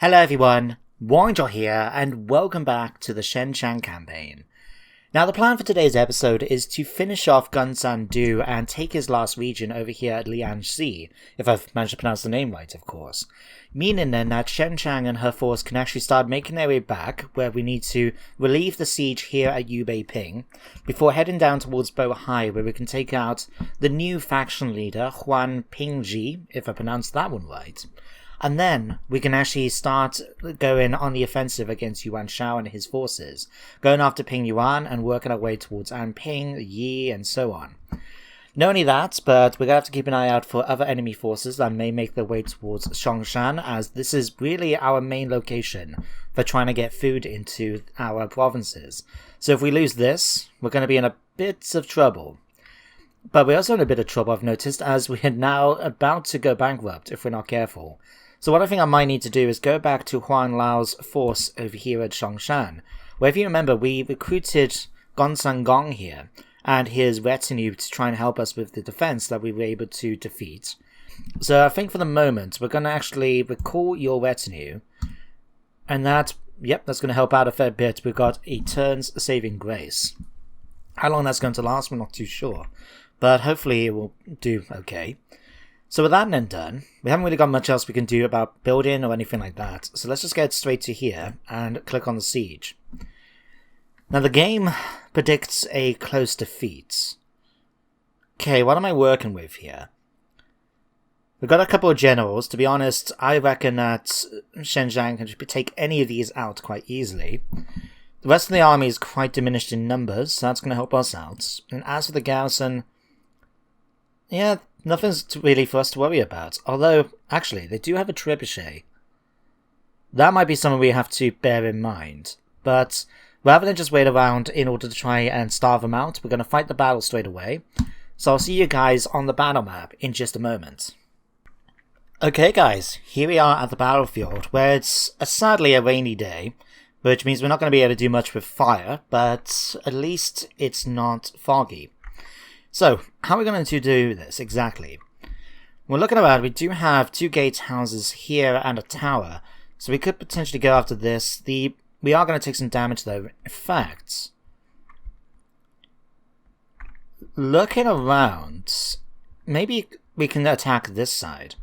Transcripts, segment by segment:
Hello everyone, Warrior here, and welcome back to the Zheng Jiang campaign. Now the plan for today's episode is to finish off Gunsan Du and take his last region over here at Lianxi, if I've managed to pronounce the name right of course. Meaning then that Zheng Jiang and her force can actually start making their way back, where we need to relieve the siege here at Yubei Ping, before heading down towards Bohai where we can take out the new faction leader, Huan Pingji, if I pronounced that one right. And then we can actually start going on the offensive against Yuan Shao and his forces, going after Ping Yuan and working our way towards Anping, Yi, and so on. Not only that, but we're going to have to keep an eye out for other enemy forces that may make their way towards Zhongshan, as this is really our main location for trying to get food into our provinces. So if we lose this, we're going to be in a bit of trouble. But we're also in a bit of trouble, I've noticed, as we are now about to go bankrupt if we're not careful. So what I think I might need to do is go back to Huan Lao's force over here at Zhongshan, where if you remember we recruited Gongsun Gong here and his retinue to try and help us with the defense that we were able to defeat. So I think for the moment we're going to actually recall your retinue, and that's going to help out a fair bit. We've got a turn's saving grace. How long that's going to last, we're not too sure, but hopefully it will do okay. So with that then done, we haven't really got much else we can do about building or anything like that, so let's just get straight to here and click on the siege. Now the game predicts a close defeat. Okay, what am I working with here? We've got a couple of generals. To be honest, I reckon that Zheng Jiang can take any of these out quite easily. The rest of the army is quite diminished in numbers, so that's going to help us out. And as for the garrison, yeah, nothing's really for us to worry about. Although, actually, they do have a trebuchet. That might be something we have to bear in mind. But rather than just wait around in order to try and starve them out, we're going to fight the battle straight away. So I'll see you guys on the battle map in just a moment. Okay guys, here we are at the battlefield, where it's sadly a rainy day, which means we're not going to be able to do much with fire, but at least it's not foggy. So, how are we going to do this exactly? We're looking around, we do have 2 gatehouses here and a tower, so we could potentially go after this. We are going to take some damage though. In fact, looking around, maybe we can attack this side.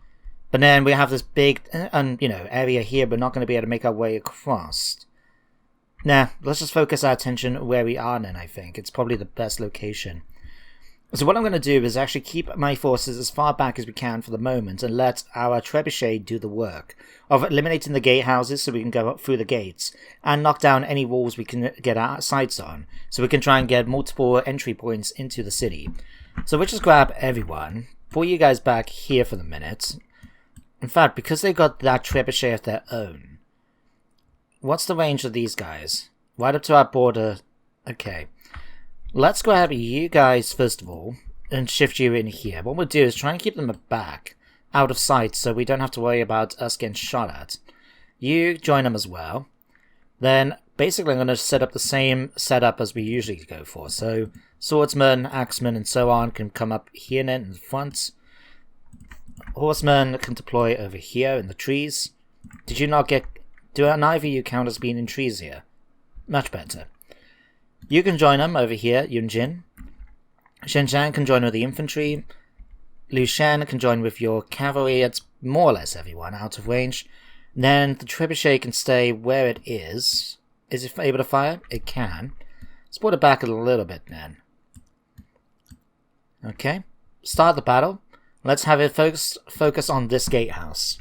But then we have this big area here, but not going to be able to make our way across. Nah, let's just focus our attention where we are then, I think. It's probably the best location. So what I'm going to do is actually keep my forces as far back as we can for the moment and let our trebuchet do the work of eliminating the gatehouses so we can go up through the gates and knock down any walls we can get our sights on so we can try and get multiple entry points into the city. So we'll just grab everyone, pull you guys back here for the minute. In fact, because they got that trebuchet of their own, what's the range of these guys? Right up to our border. Okay. Let's grab you guys first of all and shift you in here. What we'll do is try and keep them back, out of sight, so we don't have to worry about us getting shot at. You join them as well. Then basically I'm going to set up the same setup as we usually go for. So swordsmen, axemen and so on can come up here and in the front. Horsemen can deploy over here in the trees. Did you not get... Do neither of you count as being in trees here? Much better. You can join them over here, Yunjin. Zheng Jiang can join with the infantry. Liu Shan can join with your cavalry. It's more or less everyone out of range. Then the trebuchet can stay where it is. Is it able to fire? It can. Let's put it back a little bit then. Okay. Start the battle. Let's have it focus on this gatehouse.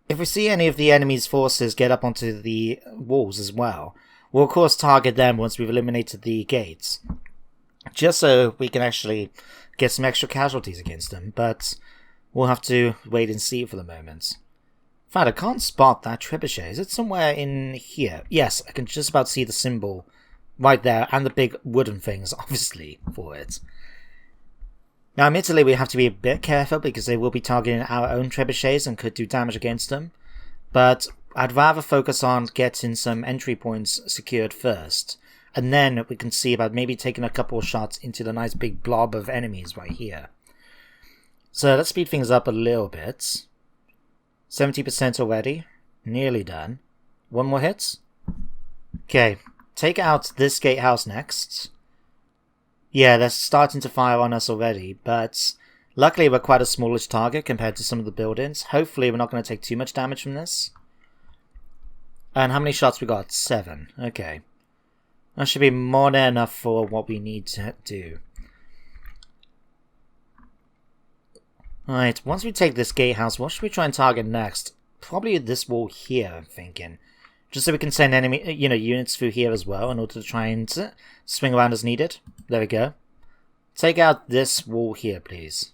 If we see any of the enemy's forces get up onto the walls as well, we'll of course target them once we've eliminated the gates, just so we can actually get some extra casualties against them, but we'll have to wait and see for the moment. In fact, I can't spot that trebuchet. Is it somewhere in here? Yes, I can just about see the symbol right there, and the big wooden things, obviously, for it. Now, admittedly, we have to be a bit careful because they will be targeting our own trebuchets and could do damage against them. But I'd rather focus on getting some entry points secured first. And then we can see about maybe taking a couple of shots into the nice big blob of enemies right here. So let's speed things up a little bit. 70% already. Nearly done. One more hit. Okay, take out this gatehouse next. Yeah, they're starting to fire on us already, but luckily we're quite a smallish target compared to some of the buildings. Hopefully we're not going to take too much damage from this. And how many shots we got? 7. Okay. That should be more than enough for what we need to do. Alright, once we take this gatehouse, what should we try and target next? Probably this wall here, I'm thinking. Just so we can send enemy, units through here as well in order to try and swing around as needed. There we go. Take out this wall here, please.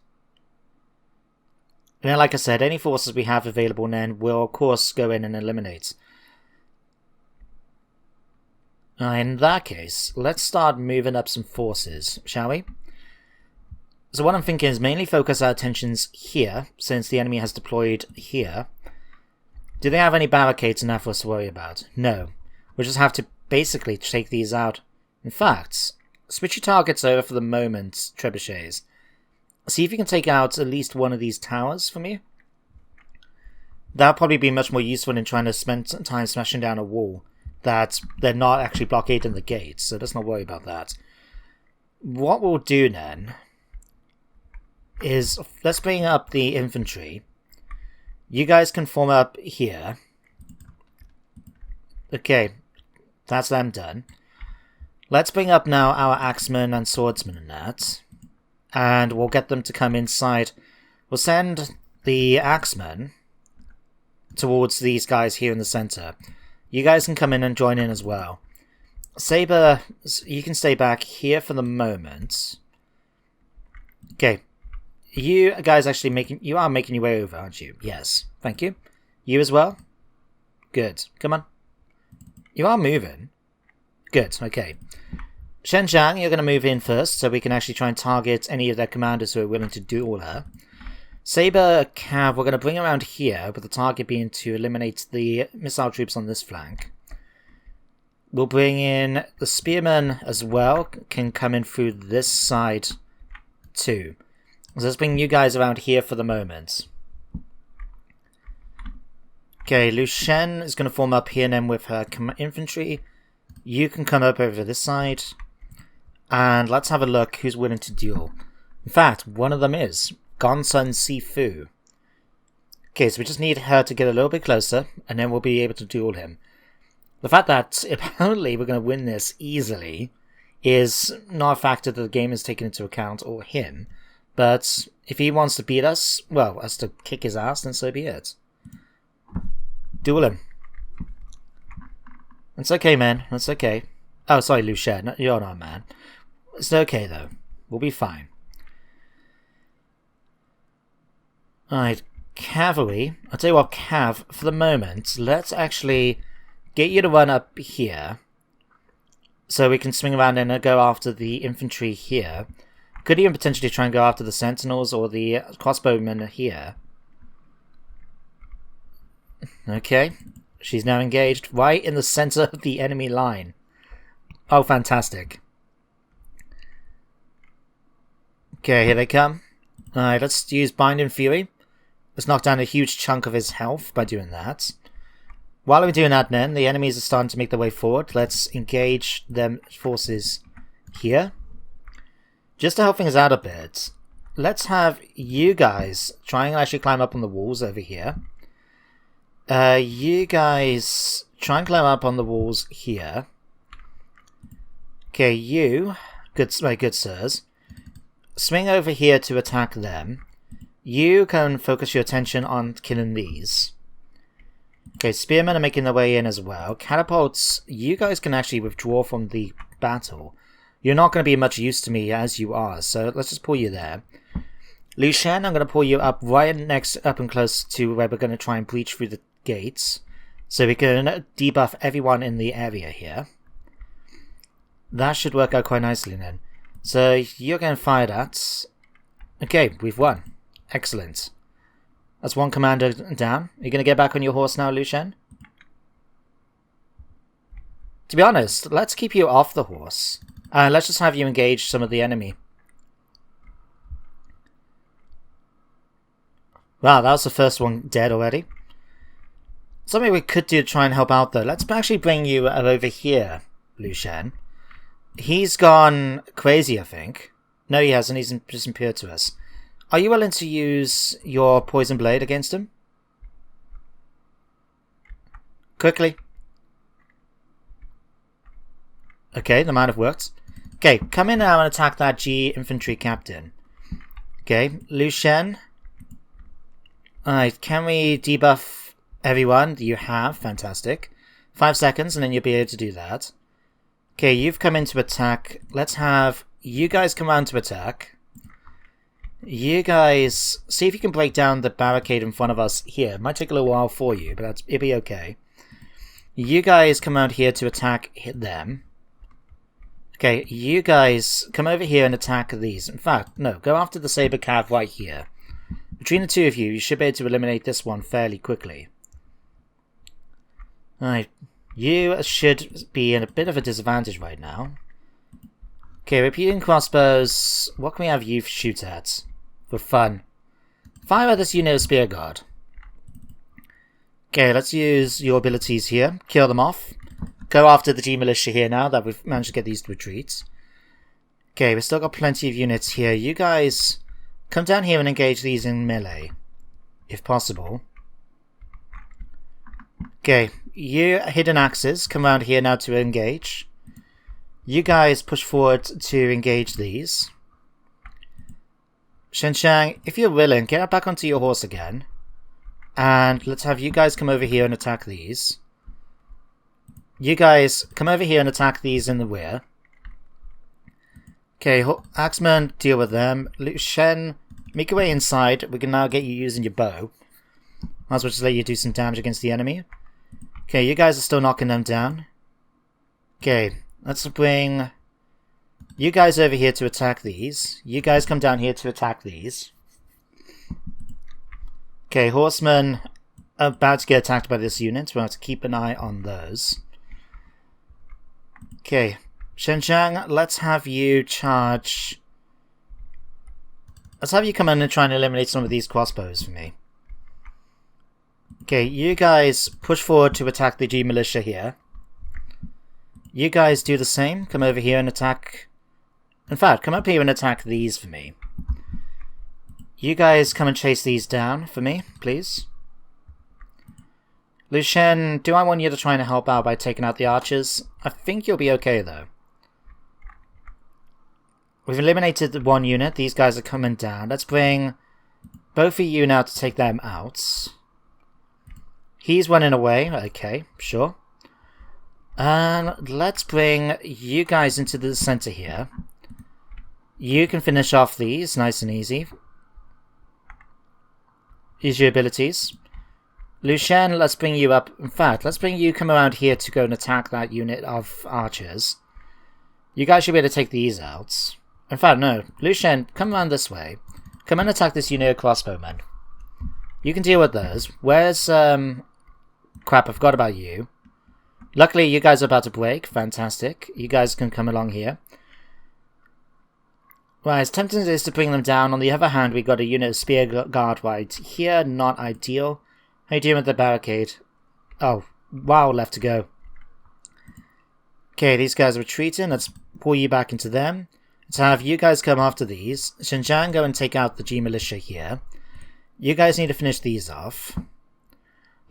And then, like I said, any forces we have available then will, of course, go in and eliminate. In that case, let's start moving up some forces, shall we? So what I'm thinking is mainly focus our attentions here, since the enemy has deployed here. Do they have any barricades enough for us to worry about? No. We'll just have to basically take these out. In fact, switch your targets over for the moment, trebuchets. See if you can take out at least one of these towers for me. That'll probably be much more useful than trying to spend some time smashing down a wall that they're not actually blockading the gates, so let's not worry about that. What we'll do then is let's bring up the infantry. You guys can form up here. Okay, that's them done. Let's bring up now our axemen and swordsmen and that. And we'll get them to come inside. We'll send the axemen towards these guys here in the center. You guys can come in and join in as well. Saber, you can stay back here for the moment. Okay. You guys actually you are making your way over, aren't you? Yes. Thank you. You as well? Good. Come on. You are moving. Good. Okay. Zheng Jiang, you're going to move in first, so we can actually try and target any of their commanders who are willing to duel her. Saber Cav, we're going to bring around here, with the target being to eliminate the missile troops on this flank. We'll bring in the spearmen as well, can come in through this side too. So let's bring you guys around here for the moment. Okay, Lu Shen is going to form up here then with her infantry. You can come up over this side. And let's have a look who's willing to duel. In fact, one of them is Gonsun Sifu. Okay, so we just need her to get a little bit closer, and then we'll be able to duel him. The fact that apparently we're going to win this easily is not a factor that the game has taken into account, or him. But if he wants to beat us, well, us to kick his ass, then so be it. Duel him. It's okay, man. It's okay. Oh, sorry, Lu Shen. You're not, man. It's okay, though. We'll be fine. Alright, cavalry. I'll tell you what, Cav, for the moment, let's actually get you to run up here. So we can swing around and go after the infantry here. Could even potentially try and go after the sentinels or the crossbowmen here. Okay. She's now engaged right in the center of the enemy line. Oh, fantastic. Okay, here they come. Alright, let's use Binding Fury. Let's knock down a huge chunk of his health by doing that. While we're doing that then, the enemies are starting to make their way forward. Let's engage them forces here. Just to help things out a bit, let's have you guys try and actually climb up on the walls over here. You guys try and climb up on the walls here. Okay, you, my good sirs, swing over here to attack them. You can focus your attention on killing these. Okay, spearmen are making their way in as well. Catapults, you guys can actually withdraw from the battle. You're not going to be much use to me as you are, so let's just pull you there. Lu Shen, I'm going to pull you up right up and close to where we're going to try and breach through the gates, so we can debuff everyone in the area here. That should work out quite nicely then. So you're getting fired at. Okay, we've won. Excellent. That's one commander down. Are you going to get back on your horse now, Lu Shen? To be honest, let's keep you off the horse. Let's just have you engage some of the enemy. Wow, that was the first one dead already. Something we could do to try and help out, though. Let's actually bring you over here, Liu Shen. He's gone crazy, I think. No, he hasn't. He's disappeared to us. Are you willing to use your poison blade against him? Quickly. Okay, that might have worked. Okay, come in now and attack that G infantry captain. Okay, Liu Shen. Alright, can we debuff everyone? You have. Fantastic. 5 seconds and then you'll be able to do that. Okay, you've come in to attack. Let's have you guys come around to attack. You guys see if you can break down the barricade in front of us here. It might take a little while for you, but it'll be okay. You guys come out here to attack them. Okay, you guys come over here and attack these. In fact, no, go after the saber cav right here. Between the two of you, you should be able to eliminate this one fairly quickly. Alright, you should be in a bit of a disadvantage right now. Okay, repeating crossbows. What can we have you shoot at? For fun. Fire at this unit of Spear Guard. Okay, let's use your abilities here. Kill them off. Go after the G Militia here now that we've managed to get these to retreat. Okay, we've still got plenty of units here. You guys come down here and engage these in melee, if possible. Okay, you hidden axes, come around here now to engage. You guys push forward to engage these. Zheng Jiang, if you're willing, get back onto your horse again. And let's have you guys come over here and attack these. You guys come over here and attack these in the rear. Okay, Axeman, deal with them. Liu Shen, make your way inside. We can now get you using your bow. Might as well just let you do some damage against the enemy. Okay, you guys are still knocking them down. Okay, let's bring you guys over here to attack these. You guys come down here to attack these. Okay, horsemen are about to get attacked by this unit. We'll have to keep an eye on those. Okay, Zheng Jiang, let's have you charge. Let's have you come in and try and eliminate some of these crossbows for me. Okay, you guys push forward to attack the G Militia here. You guys do the same. Come over here and attack. In fact, come up here and attack these for me. You guys come and chase these down for me, please. Liu Shen, do I want you to try and help out by taking out the archers? I think you'll be okay, though. We've eliminated the one unit. These guys are coming down. Let's bring both of you now to take them out. He's running away. Okay, sure. And let's bring you guys into the center here. You can finish off these nice and easy. Use your abilities. Liu Shen, let's bring you up. In fact, let's bring you come around here to go and attack that unit of archers. You guys should be able to take these out. In fact, no. Liu Shen, come around this way. Come and attack this unit of crossbowmen. You can deal with those. Where's, crap, I forgot about you. Luckily, you guys are about to break. Fantastic. You guys can come along here. Right, as tempting as it is to bring them down, on the other hand, we've got a unit of Spear Guard right here. Not ideal. How you doing with the barricade? Oh, wow, left to go. Okay, these guys are retreating. Let's pull you back into them. Let's have you guys come after these. Zheng Jiang, go and take out the G Militia here. You guys need to finish these off.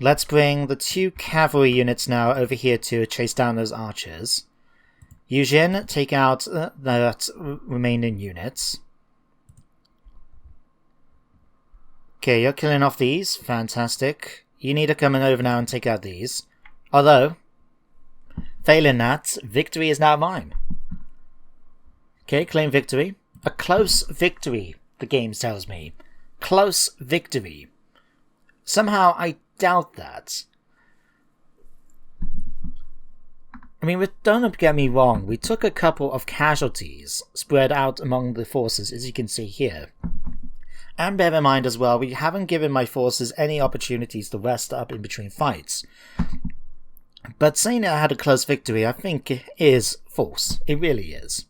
Let's bring the 2 cavalry units now over here to chase down those archers. Yu Jin, take out the remaining units. Okay, you're killing off these. Fantastic. You need to come in over now and take out these. Although, failing that, victory is now mine. Okay, claim victory. A close victory, the game tells me. Close victory. Somehow I doubt that. I mean, don't get me wrong, we took a couple of casualties spread out among the forces, as you can see here. And bear in mind as well, we haven't given my forces any opportunities to rest up in between fights. But saying that I had a close victory, I think is false. It really is.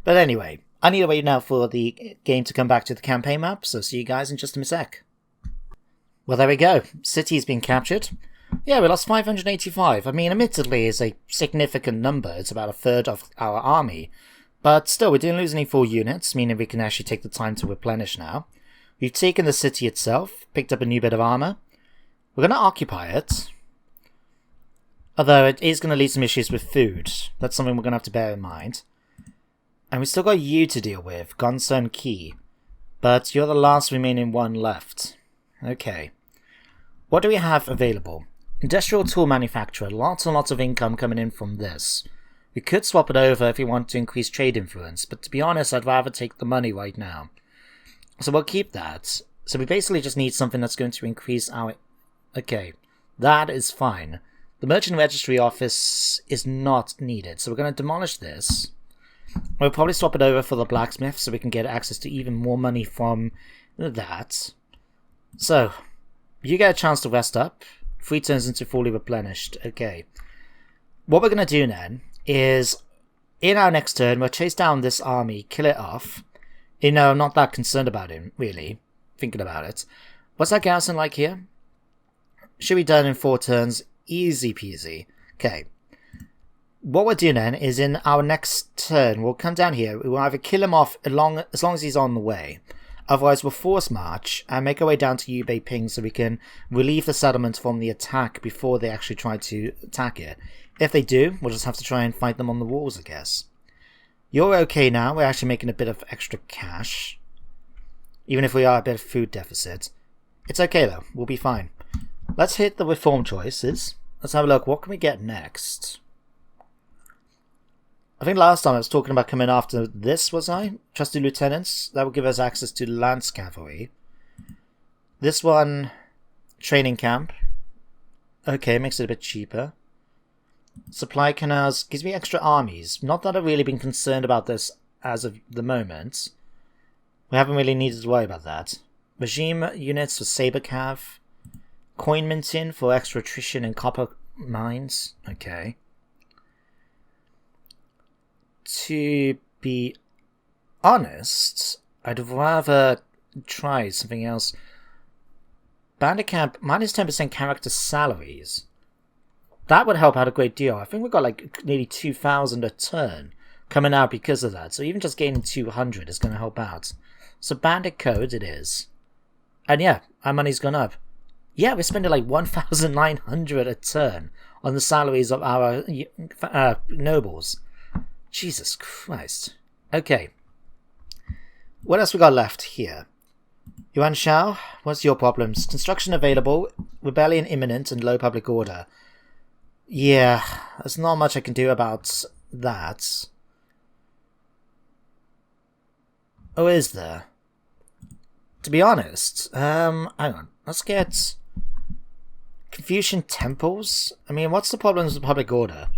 But anyway, I need to wait now for the game to come back to the campaign map, so see you guys in just a sec. Well, there we go. City's been captured. Yeah, we lost 585. I mean, admittedly, it's a significant number. It's about a third of our army. But still, we didn't lose any full units, meaning we can actually take the time to replenish now. We've taken the city itself, picked up a new bit of armor. We're going to occupy it. Although it is going to lead some issues with food. That's something we're going to have to bear in mind. And we still got you to deal with, Gonsun Key. But you're the last remaining one left. Okay. What do we have available? Industrial tool manufacturer. Lots and lots of income coming in from this. We could swap it over if we want to increase trade influence, but to be honest, I'd rather take the money right now. So we'll keep that. So we basically just need something that's going to increase our... Okay, that is fine. The Merchant Registry Office is not needed, so we're going to demolish this. We'll probably swap it over for the blacksmith so we can get access to even more money from that. So, you get a chance to rest up. 3 turns into fully replenished. Okay. What we're going to do then is, in our next turn, we'll chase down this army, kill it off. You know, I'm not that concerned about him, really. Thinking about it. What's that garrison like here? Should be done in 4 turns. Easy peasy. Okay. What we're doing then is in our next turn, we'll come down here. We will either kill him off as long as he's on the way. Otherwise, we'll force march and make our way down to Yubei Ping so we can relieve the settlement from the attack before they actually try to attack it. If they do, we'll just have to try and fight them on the walls, I guess. You're okay now. We're actually making a bit of extra cash. Even if we are a bit of food deficit. It's okay though. We'll be fine. Let's hit the reform choices. Let's have a look. What can we get next? I think last time I was talking about coming after this, was I? Trusty Lieutenants. That will give us access to Lance Cavalry. This one, Training Camp. Okay, makes it a bit cheaper. Supply Canals gives me extra armies. Not that I've really been concerned about this as of the moment. We haven't really needed to worry about that. Regime units for Saber Cav. Coin minting for extra attrition and copper mines. Okay. To be honest, I'd rather try something else. Bandit Camp, minus 10% character salaries. That would help out a great deal. I think we've got like nearly 2,000 a turn coming out because of that. So even just gaining 200 is going to help out. So Bandit Code it is. And yeah, our money's gone up. Yeah, we're spending like 1,900 a turn on the salaries of our nobles. Jesus Christ. Okay. What else we got left here? Yuan Shao, what's your problems? Construction available, rebellion imminent, and low public order. Yeah, there's not much I can do about that. Oh, is there? To be honest, hang on. Let's get Confucian temples. I mean, what's the problem with the public order?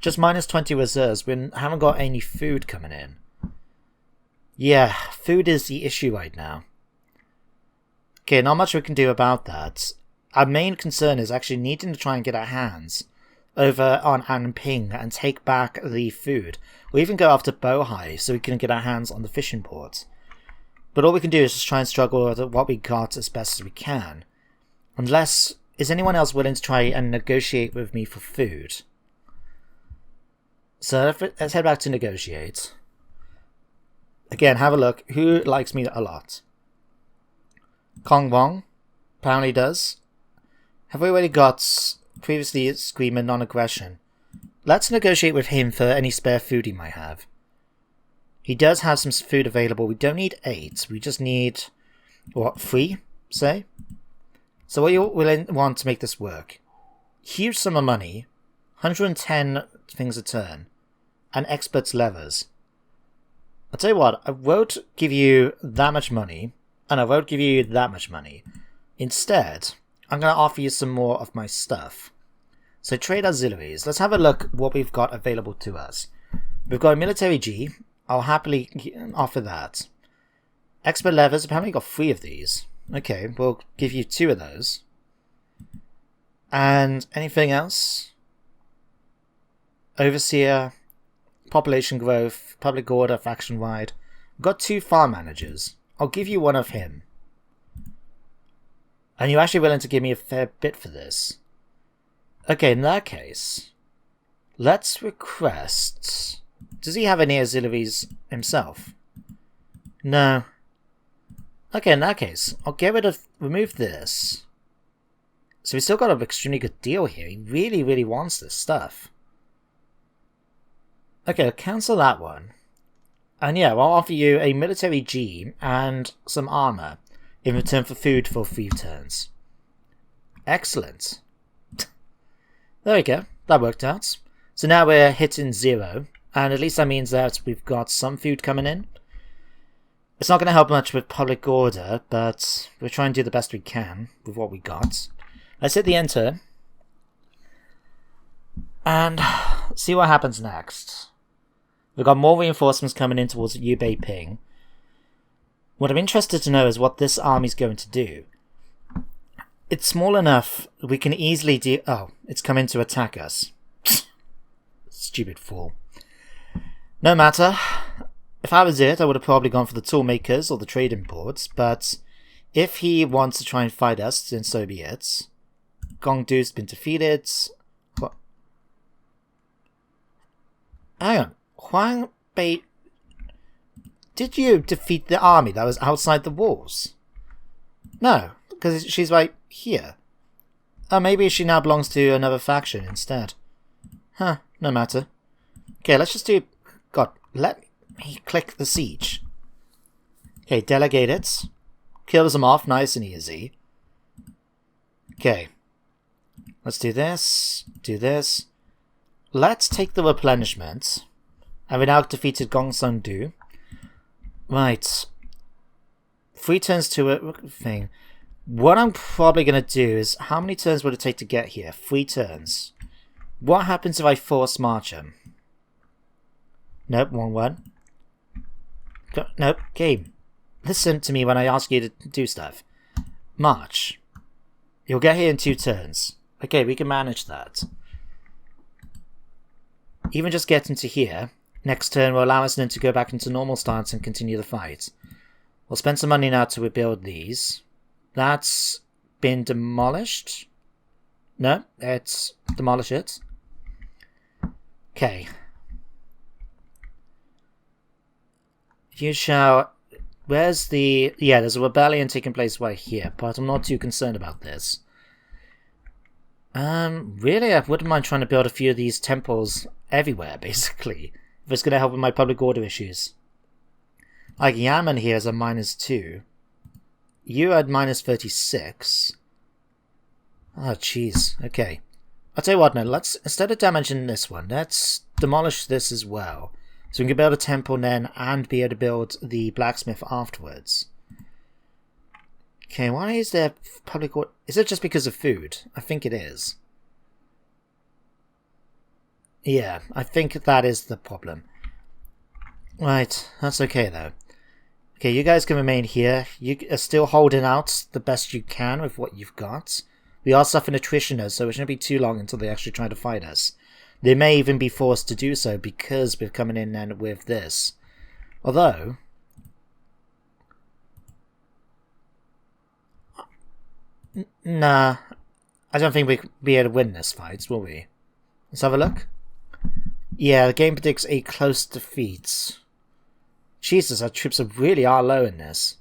Just minus 20 reserves. We haven't got any food coming in. Yeah, food is the issue right now. Okay, not much we can do about that. Our main concern is actually needing to try and get our hands over on Anping and take back the food. Or even go after Bohai so we can get our hands on the fishing port. But all we can do is just try and struggle with what we got as best as we can. Unless, is anyone else willing to try and negotiate with me for food? So let's head back to negotiate. Again, have a look. Who likes me a lot? Kong Wong apparently does. Have we already got previously Screamer non-aggression? Let's negotiate with him for any spare food he might have. He does have some food available. We don't need 8. We just need, what, 3, say? So what you will want to make this work? Huge sum of money, 110 things a turn, and experts levers. I'll tell you what, I won't give you that much money, and I won't give you that much money. Instead, I'm going to offer you some more of my stuff. So trade auxiliaries. Let's have a look what we've got available to us. We've got a military G. I'll happily offer that. Expert levers, apparently got 3 of these. Okay, we'll give you 2 of those. And anything else? Overseer, population growth, public order, faction-wide. We've got 2 farm managers. I'll give you one of him. And you're actually willing to give me a fair bit for this. Okay, in that case, let's request... Does he have any auxiliaries himself? No. Okay, in that case, I'll remove this. So we still got an extremely good deal here. He really, really wants this stuff. Okay, I'll cancel that one. And yeah, I'll offer you a military G and some armor in return for food for 3 turns. Excellent. There we go. That worked out. So now we're hitting 0. And at least that means that we've got some food coming in. It's not going to help much with public order, but we'll try and do the best we can with what we got. Let's hit the enter. And see what happens next. We've got more reinforcements coming in towards Yubei Ping. What I'm interested to know is what this army's going to do. It's small enough we can easily do... Oh, it's coming to attack us. Stupid fool. No matter. If I was it, I would have probably gone for the tool makers or the trading boards, but if he wants to try and fight us, then so be it. Gongdu's been defeated. What? Hang on. Huang Bei... Did you defeat the army that was outside the walls? No, because she's right here. Oh, maybe she now belongs to another faction instead. Huh, no matter. Okay, let's just do... God, let me click the siege. Okay, delegate it. Kills them off nice and easy. Okay. Let's do this. Do this. Let's take the replenishment. And we now defeated Gongsun-du. Right. 3 turns to a thing. What I'm probably going to do is... How many turns would it take to get here? 3 turns. What happens if I force march him? Nope, wrong one. Nope, game. Listen to me when I ask you to do stuff. March. You'll get here in 2 turns. Okay, we can manage that. Even just getting to here, next turn will allow us then to go back into normal stance and continue the fight. We'll spend some money now to rebuild these. That's been demolished. No, it's demolish it. Okay. You shall... Where's the... Yeah, there's a rebellion taking place right here, but I'm not too concerned about this. Really, I wouldn't mind trying to build a few of these temples everywhere, basically. If it's going to help with my public order issues. Like, Yamen here is a -2. You had -36. Oh, jeez. Okay. I'll tell you what now, let's... Instead of damaging this one, let's demolish this as well. So we can build a temple then and be able to build the blacksmith afterwards. Okay, why is there public order? Is it just because of food? I think it is. Yeah, I think that is the problem. Right, that's okay though. Okay, you guys can remain here. You are still holding out the best you can with what you've got. We are suffering attrition though, so it shouldn't be too long until they actually try to fight us. They may even be forced to do so because we're coming in then with this. Although... Nah, I don't think we'll be able to win this fight, will we? Let's have a look. Yeah, the game predicts a close defeat. Jesus, our troops really are low in this.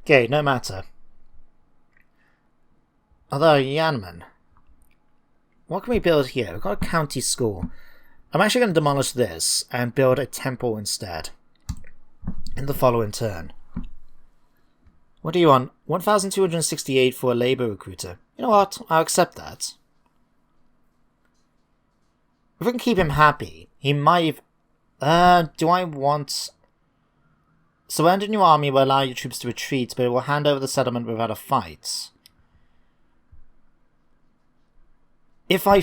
Okay, no matter. Although, Yanman, what can we build here? We've got a county school. I'm actually going to demolish this and build a temple instead. In the following turn. What do you want? 1,268 for a labour recruiter. You know what? I'll accept that. If we can keep him happy, he might... do I want... Surrender new army will allow your troops to retreat, but it will hand over the settlement without a fight. If I...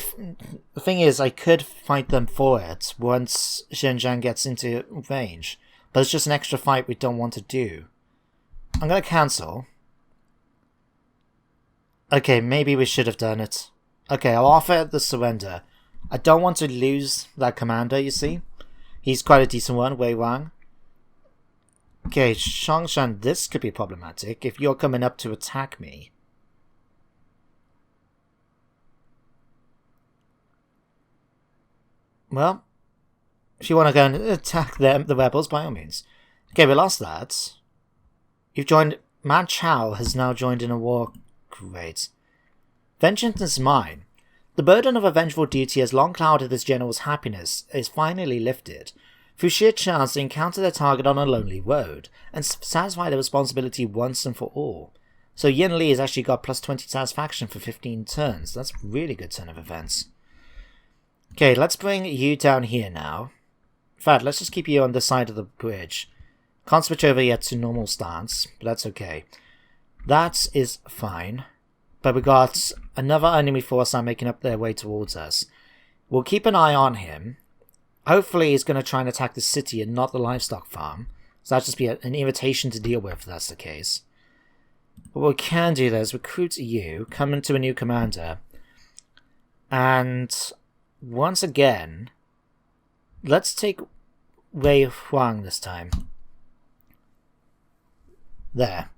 The thing is, I could fight them for it once Zheng Jiang gets into range, but it's just an extra fight we don't want to do. I'm going to cancel. Okay, maybe we should have done it. Okay, I'll offer the surrender. I don't want to lose that commander, you see. He's quite a decent one, Wei Wang. Okay, Shongshan, this could be problematic if you're coming up to attack me. Well, if you want to go and attack them, the rebels, by all means. Okay, we lost that. You've joined... Man Chao has now joined in a war... Great. Vengeance is mine. The burden of a vengeful duty has long clouded this general's happiness is finally lifted. Through sheer chance, they encounter their target on a lonely road, and satisfy their responsibility once and for all. So Yin Li has actually got plus 20 satisfaction for 15 turns. That's a really good turn of events. Okay, let's bring you down here now. In fact, let's just keep you on this side of the bridge. Can't switch over yet to normal stance, but that's okay. That is fine. But we got another enemy force now making up their way towards us. We'll keep an eye on him. Hopefully he's going to try and attack the city and not the livestock farm. So that'll just be an invitation to deal with if that's the case. But what we can do there is recruit you, come into a new commander, and once again, let's take Wei Huang this time. There.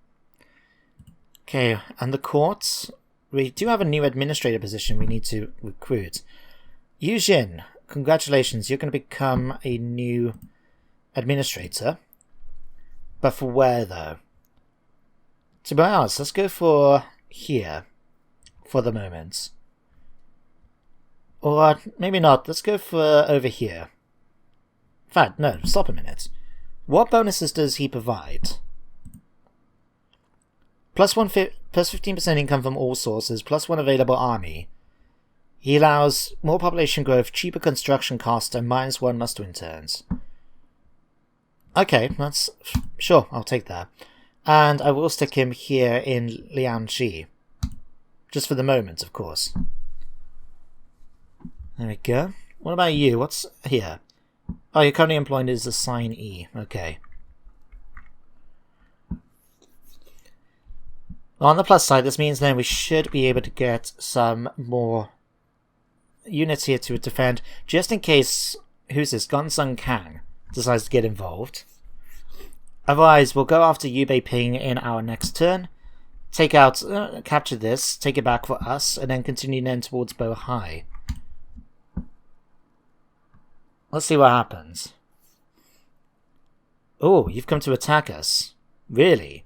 Okay, and the court, we do have a new administrator position we need to recruit. Yu Jin, congratulations, you're going to become a new administrator. But for where, though? To be honest, let's go for here, for the moment. Or maybe not, let's go for over here. In fact, no, stop a minute. What bonuses does he provide? Plus 15% income from all sources, plus 1 available army. He allows more population growth, cheaper construction cost, and minus 1 mustering turns. Okay, that's... sure, I'll take that. And I will stick him here in Liangxi. Just for the moment, of course. There we go. What about you? What's here? Oh, you're currently employed as a signee. Okay. On the plus side, this means then we should be able to get some more units here to defend, just in case, who's this, Gongsun Kang decides to get involved. Otherwise, we'll go after Yubei Ping in our next turn, take out, capture this, take it back for us, and then continue then towards Bohai. Let's see what happens. Oh, you've come to attack us. Really?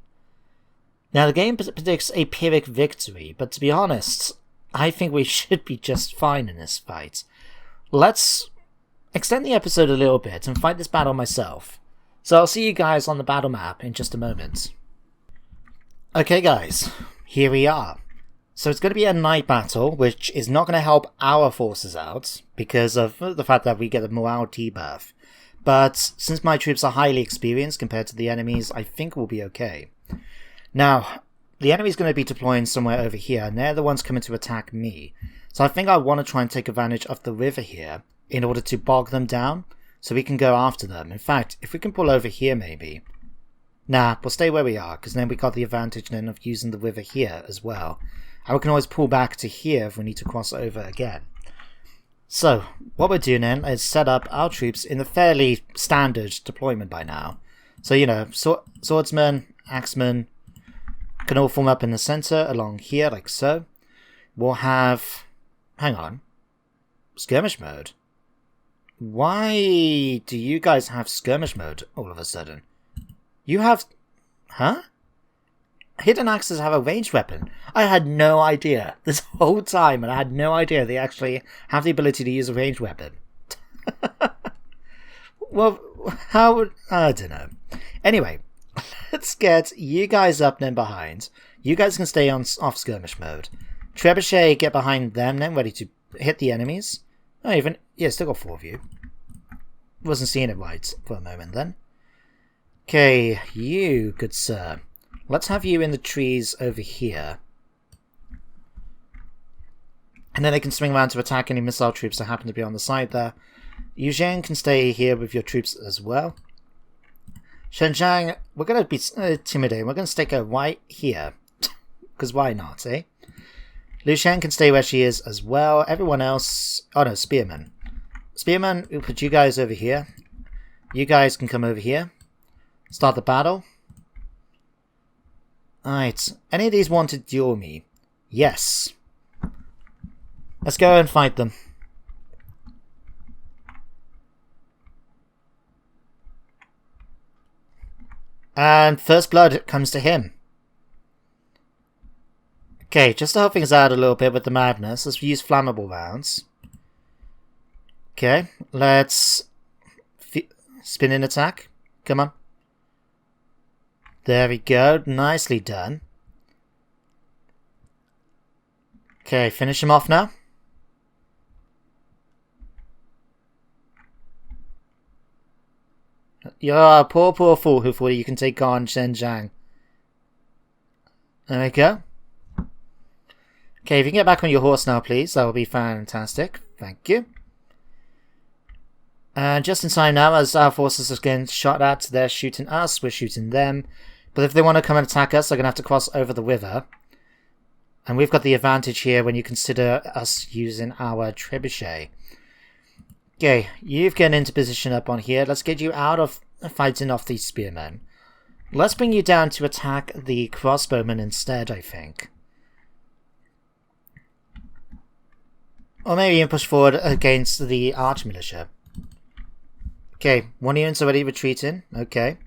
Now, the game predicts a Pyrrhic victory, but to be honest, I think we should be just fine in this fight. Let's extend the episode a little bit and fight this battle myself. So I'll see you guys on the battle map in just a moment. Okay guys, here we are. So it's going to be a night battle, which is not going to help our forces out, because of the fact that we get a morale debuff. But since my troops are highly experienced compared to the enemies, I think we'll be okay. Now, the enemy's going to be deploying somewhere over here, and they're the ones coming to attack me. So I think I want to try and take advantage of the river here, in order to bog them down, so we can go after them. In fact, if we can pull over here maybe... Nah, we'll stay where we are, because then we got the advantage then of using the river here as well. And we can always pull back to here if we need to cross over again. So, what we're doing then is set up our troops in a fairly standard deployment by now. So, you know, swordsmen, axemen, can all form up in the center along here, like so. We'll have... hang on. Skirmish mode. Why do you guys have skirmish mode all of a sudden? You have... huh? Hidden axes have a ranged weapon. I had no idea this whole time, and I had no idea they actually have the ability to use a ranged weapon. Well, how would... I don't know. Anyway, let's get you guys up then behind. You guys can stay on off skirmish mode. Trebuchet, get behind them then, ready to hit the enemies. Oh, even... yeah, still got 4 of you. Wasn't seeing it right for a moment then. Okay, you, good sir. Let's have you in the trees over here. And then they can swing around to attack any missile troops that happen to be on the side there. Yu Jiang can stay here with your troops as well. Zheng Jiang, we're going to be intimidating. We're going to stick her right here. Because why not, eh? Liu Shen can stay where she is as well. Everyone else... oh no, Spearman. Spearman, we'll put you guys over here. You guys can come over here. Start the battle. Alright. Any of these want to duel me? Yes. Let's go and fight them. And first blood comes to him. Okay, just to help things out a little bit with the madness, let's use flammable rounds. Okay, let's spin in attack. Come on. There we go. Nicely done. Okay, finish him off now. You're a poor, poor fool who thought you can take on Zheng Jiang. There we go. Okay, if you can get back on your horse now, please, that would be fantastic. Thank you. And just in time now, as our forces are getting shot at, they're shooting us, we're shooting them. But if they want to come and attack us, they're going to have to cross over the river. And we've got the advantage here when you consider us using our trebuchet. Okay, you've gotten into position up on here. Let's get you out of fighting off these spearmen. Let's bring you down to attack the crossbowmen instead, I think. Or maybe even push forward against the arch militia. Okay, one unit's already retreating. Okay.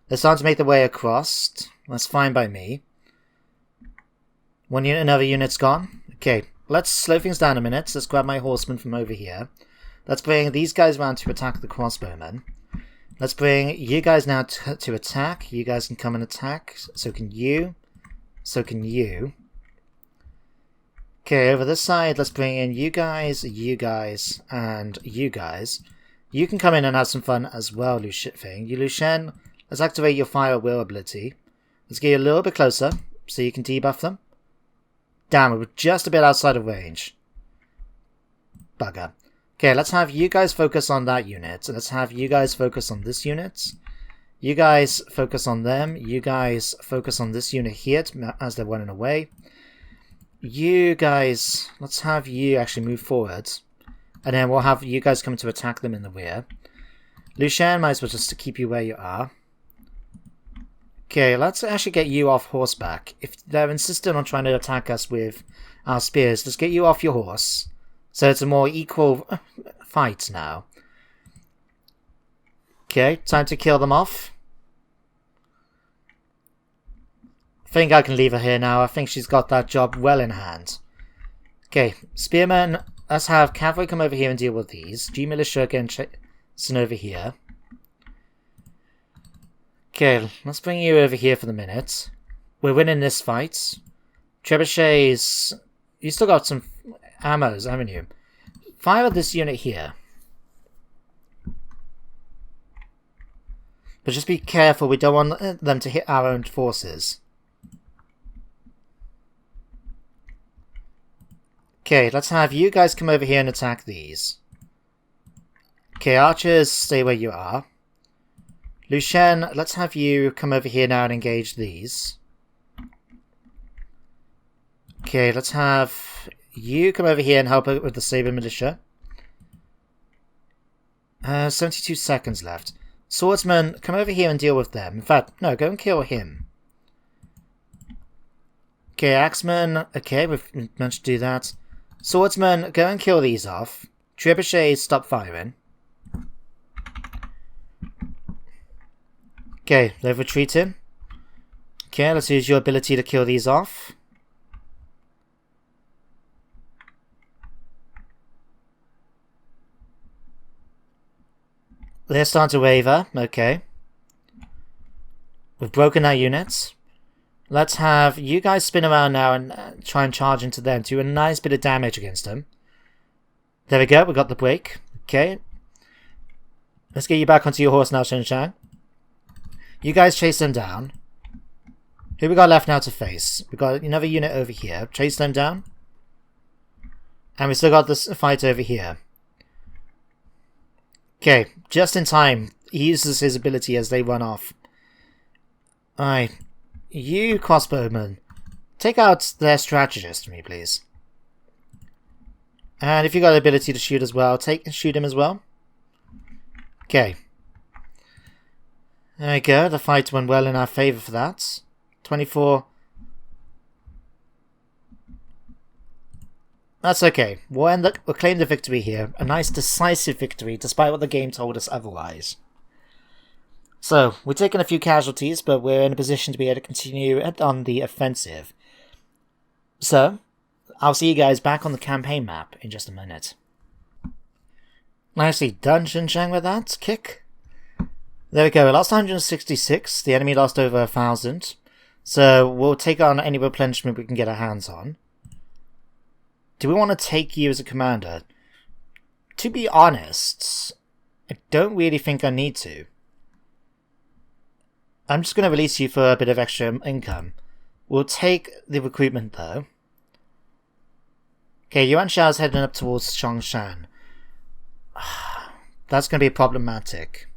They're starting to make their way across. That's fine by me. One unit, another unit's gone. Okay, let's slow things down a minute. Let's grab my horsemen from over here. Let's bring these guys round to attack the crossbowmen. Let's bring you guys now to attack. You guys can come and attack. So can you. So can you. Okay, over this side, let's bring in you guys, and you guys. You can come in and have some fun as well, Lu Shen, let's activate your Fire at Will ability. Let's get you a little bit closer, so you can debuff them. Damn, we're just a bit outside of range. Bugger. Okay, let's have you guys focus on that unit. Let's have you guys focus on this unit. You guys focus on them. You guys focus on this unit here as they're running away. You guys, let's have you actually move forward. And then we'll have you guys come to attack them in the rear. Lu Shen, might as well just keep you where you are. Okay, let's actually get you off horseback. If they're insistent on trying to attack us with our spears, let's get you off your horse. So it's a more equal fight now. Okay, time to kill them off. I think I can leave her here now. I think she's got that job well in hand. Okay, spearmen, let's have cavalry come over here and deal with these. G-militia again, sent over here. Okay, let's bring you over here for the minute. We're winning this fight. Trebuchets, you still got some ammos, haven't you? Fire at this unit here. But just be careful, we don't want them to hit our own forces. Okay, let's have you guys come over here and attack these. Okay, archers, stay where you are. Lu Shen, let's have you come over here now and engage these. Okay, let's have you come over here and help out with the Saber Militia. 72 seconds left. Swordsman, come over here and deal with them. In fact, no, go and kill him. Okay, Axeman, okay, we've managed to do that. Swordsman, go and kill these off. Trebuchets, stop firing. Okay, they've retreated. Okay, let's use your ability to kill these off. They're starting to waver. Okay. We've broken our units. Let's have you guys spin around now and try and charge into them. Do a nice bit of damage against them. There we go. We got the break. Okay. Let's get you back onto your horse now, Zheng Jiang. You guys chase them down. Who we got left now to face? We got another unit over here. Chase them down. And we still got this fight over here. Okay, just in time. He uses his ability as they run off. Alright. You crossbowmen, take out their strategist for me, please. And if you got the ability to shoot as well, shoot him as well. Okay. There we go. The fight went well in our favour for that. 24. That's okay. We'll claim the victory here. A nice decisive victory, despite what the game told us otherwise. So, we've taken a few casualties, but we're in a position to be able to continue on the offensive. So, I'll see you guys back on the campaign map in just a minute. Nicely done, Zheng Jiang, with that kick. There we go, we lost 166, the enemy lost over 1,000. So, we'll take on any replenishment we can get our hands on. Do we want to take you as a commander? To be honest, I don't really think I need to. I'm just going to release you for a bit of extra income. We'll take the recruitment though. Okay, Yuan Shao's heading up towards Chongshan. That's going to be problematic.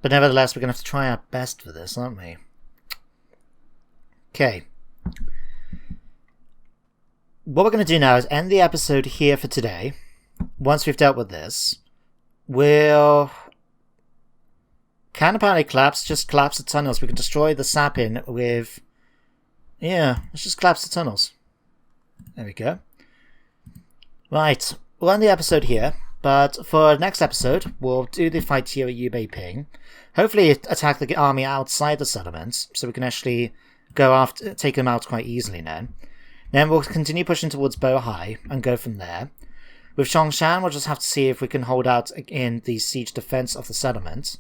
But nevertheless, we're going to have to try our best for this, aren't we? Okay. What we're going to do now is end the episode here for today. Once we've dealt with this, we'll... can apparently collapse, just collapse the tunnels. We can destroy the sapling with... yeah, let's just collapse the tunnels. There we go. Right, we'll end the episode here, but for next episode, we'll do the fight here at Yubei Ping. Hopefully attack the army outside the settlements, so we can actually go after, take them out quite easily now. Then we'll continue pushing towards Bohai and go from there. With Chongshan, we'll just have to see if we can hold out in the siege defense of the settlement.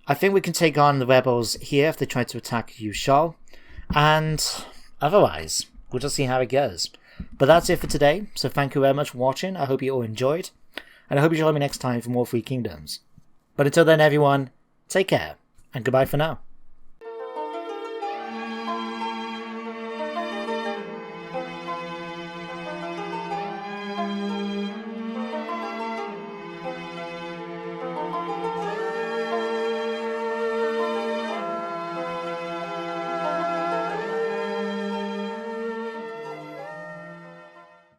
I think we can take on the rebels here if they try to attack Yushao, and otherwise, we'll just see how it goes. But that's it for today, so thank you very much for watching. I hope you all enjoyed, and I hope you join me next time for more Free Kingdoms. But until then, everyone, take care, and goodbye for now.